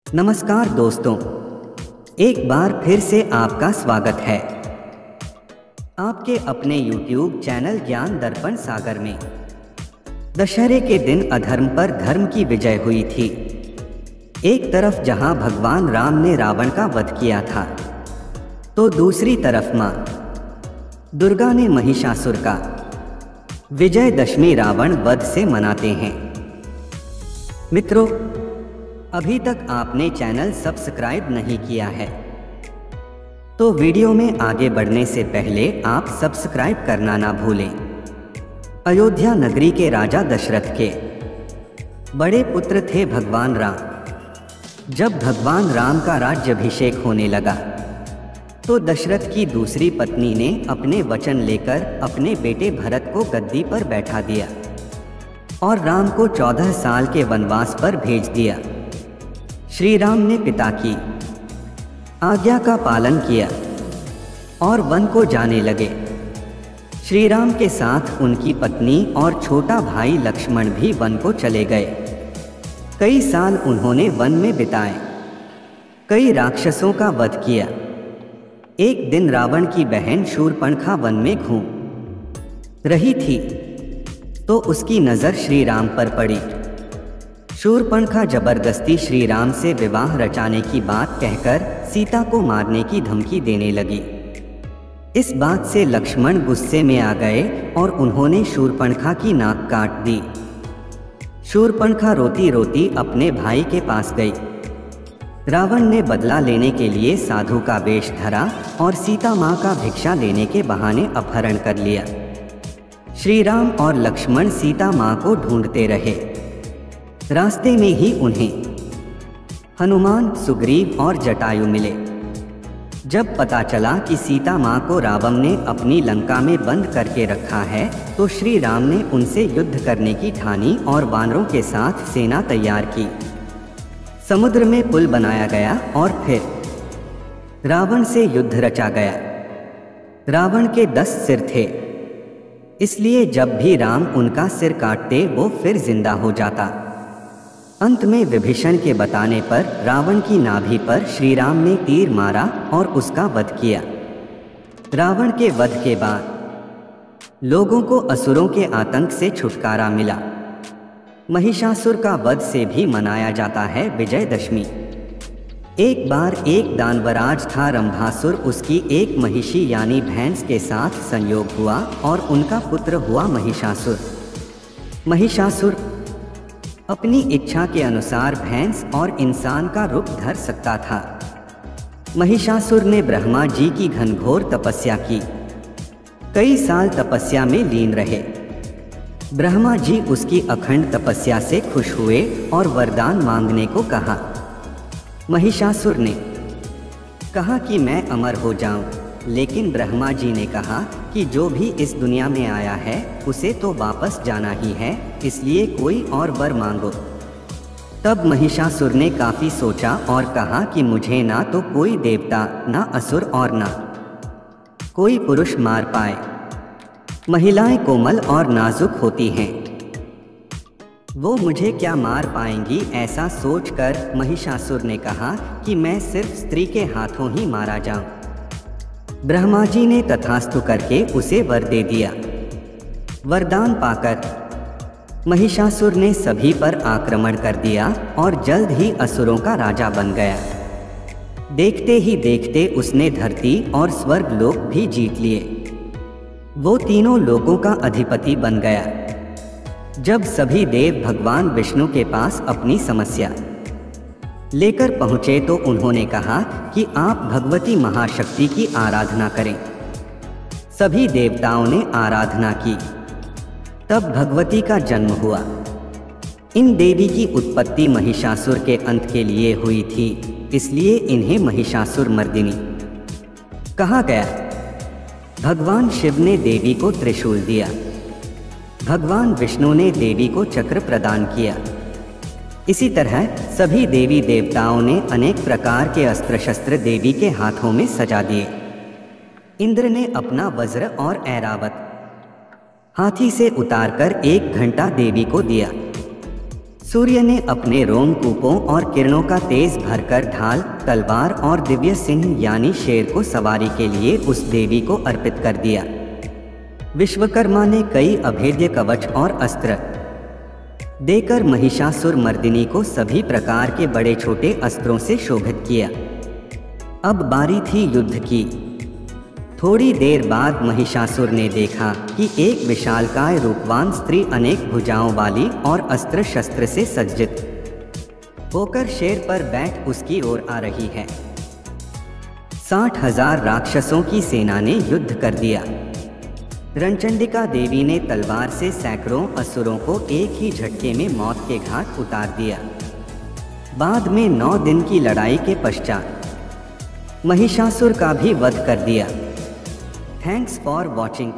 नमस्कार दोस्तों, एक बार फिर से आपका स्वागत है आपके अपने YouTube चैनल ज्ञान दर्पण सागर में। दशहरे के दिन अधर्म पर धर्म की विजय हुई थी। एक तरफ जहां भगवान राम ने रावण का वध किया था, तो दूसरी तरफ मां दुर्गा ने महिषासुर का विजयदशमी रावण वध से मनाते हैं। मित्रों, अभी तक आपने चैनल सब्सक्राइब नहीं किया है तो वीडियो में आगे बढ़ने से पहले आप सब्सक्राइब करना ना भूलें। अयोध्या नगरी के राजा दशरथ के बड़े पुत्र थे भगवान राम। जब भगवान राम का राज्याभिषेक होने लगा तो दशरथ की दूसरी पत्नी ने अपने वचन लेकर अपने बेटे भरत को गद्दी पर बैठा दिया और राम को 14 साल के वनवास पर भेज दिया। श्री राम ने पिता की आज्ञा का पालन किया और वन को जाने लगे। श्री राम के साथ उनकी पत्नी और छोटा भाई लक्ष्मण भी वन को चले गए। कई साल उन्होंने वन में बिताए, कई राक्षसों का वध किया। एक दिन रावण की बहन शूर्पणखा वन में घूम रही थी तो उसकी नज़र श्री राम पर पड़ी। शूर्पणखा जबरदस्ती श्री राम से विवाह रचाने की बात कहकर सीता को मारने की धमकी देने लगी। इस बात से लक्ष्मण गुस्से में आ गए और उन्होंने शूर्पणखा की नाक काट दी। शूर्पणखा रोती रोती अपने भाई के पास गई। रावण ने बदला लेने के लिए साधु का वेश धरा और सीता माँ का भिक्षा लेने के बहाने अपहरण कर लिया। श्री राम और लक्ष्मण सीता माँ को ढूंढते रहे। रास्ते में ही उन्हें हनुमान, सुग्रीव और जटायु मिले। जब पता चला कि सीता माँ को रावण ने अपनी लंका में बंद करके रखा है तो श्री राम ने उनसे युद्ध करने की ठानी और वानरों के साथ सेना तैयार की। समुद्र में पुल बनाया गया और फिर रावण से युद्ध रचा गया। रावण के 10 सिर थे, इसलिए जब भी राम उनका सिर काटते वो फिर जिंदा हो जाता। अंत में विभीषण के बताने पर रावण की नाभि पर श्री राम ने तीर मारा और उसका वध किया। रावण के वध के बाद लोगों को असुरों के आतंक से छुटकारा मिला। महिषासुर का वध से भी मनाया जाता है विजयदशमी। एक बार एक दानवराज था रंभासुर, उसकी एक महिषी यानी भैंस के साथ संयोग हुआ और उनका पुत्र हुआ महिषासुर। महिषासुर अपनी इच्छा के अनुसार भैंस और इंसान का रूप धर सकता था। महिषासुर ने ब्रह्मा जी की घनघोर तपस्या की। कई साल तपस्या में लीन रहे। ब्रह्मा जी उसकी अखंड तपस्या से खुश हुए और वरदान मांगने को कहा। महिषासुर ने कहा कि मैं अमर हो जाऊं, लेकिन ब्रह्मा जी ने कहा कि जो भी इस दुनिया में आया है उसे तो वापस जाना ही है, इसलिए कोई और वर मांगो। तब महिषासुर ने काफी सोचा और कहा कि मुझे ना तो कोई देवता, ना असुर और ना कोई पुरुष मार पाए। महिलाएं कोमल और नाजुक होती हैं, वो मुझे क्या मार पाएंगी। ऐसा सोचकर महिषासुर ने कहा कि मैं सिर्फ स्त्री के हाथों ही मारा जाऊं। ब्रह्मा जी ने तथास्तु करके उसे वर दे दिया। वरदान पाकर महिषासुर ने सभी पर आक्रमण कर दिया और जल्द ही असुरों का राजा बन गया। देखते ही देखते उसने धरती और स्वर्ग लोक भी जीत लिए। वो तीनों लोकों का अधिपति बन गया। जब सभी देव भगवान विष्णु के पास अपनी समस्या लेकर पहुँचे तो उन्होंने कहा कि आप भगवती महाशक्ति की आराधना करें। सभी देवताओं ने आराधना की। तब भगवती का जन्म हुआ। इन देवी की उत्पत्ति महिषासुर के अंत के लिए हुई थी, इसलिए इन्हें महिषासुर मर्दिनी कहा गया। भगवान शिव ने देवी को त्रिशूल दिया। भगवान विष्णु ने देवी को चक्र प्रदान किया। इसी तरह सभी देवी देवताओं ने अनेक प्रकार के अस्त्र शस्त्र देवी के हाथों में सजा दिए। इंद्र ने अपना वज्र और ऐरावत हाथी से उतारकर 1 घंटा देवी को दिया। सूर्य ने अपने रोमकूपों और किरणों का तेज भरकर ढाल, तलवार और दिव्य सिंह यानी शेर को सवारी के लिए उस देवी को अर्पित कर दिया। विश्वकर्मा ने कई अभेद्य कवच और अस्त्र देकर महिषासुर मर्दिनी को सभी प्रकार के बड़े छोटे अस्त्रों से शोभित किया। अब बारी थी युद्ध की। थोड़ी देर बाद महिषासुर ने देखा कि एक विशालकाय रूपवान स्त्री अनेक भुजाओं वाली और अस्त्र शस्त्र से सज्जित होकर शेर पर बैठ उसकी ओर आ रही है। 60,000 राक्षसों की सेना ने युद्ध कर दिया। रणचंडिका देवी ने तलवार से सैकड़ों असुरों को एक ही झटके में मौत के घाट उतार दिया। बाद में 9 दिन की लड़ाई के पश्चात महिषासुर का भी वध कर दिया। Thanks for watching.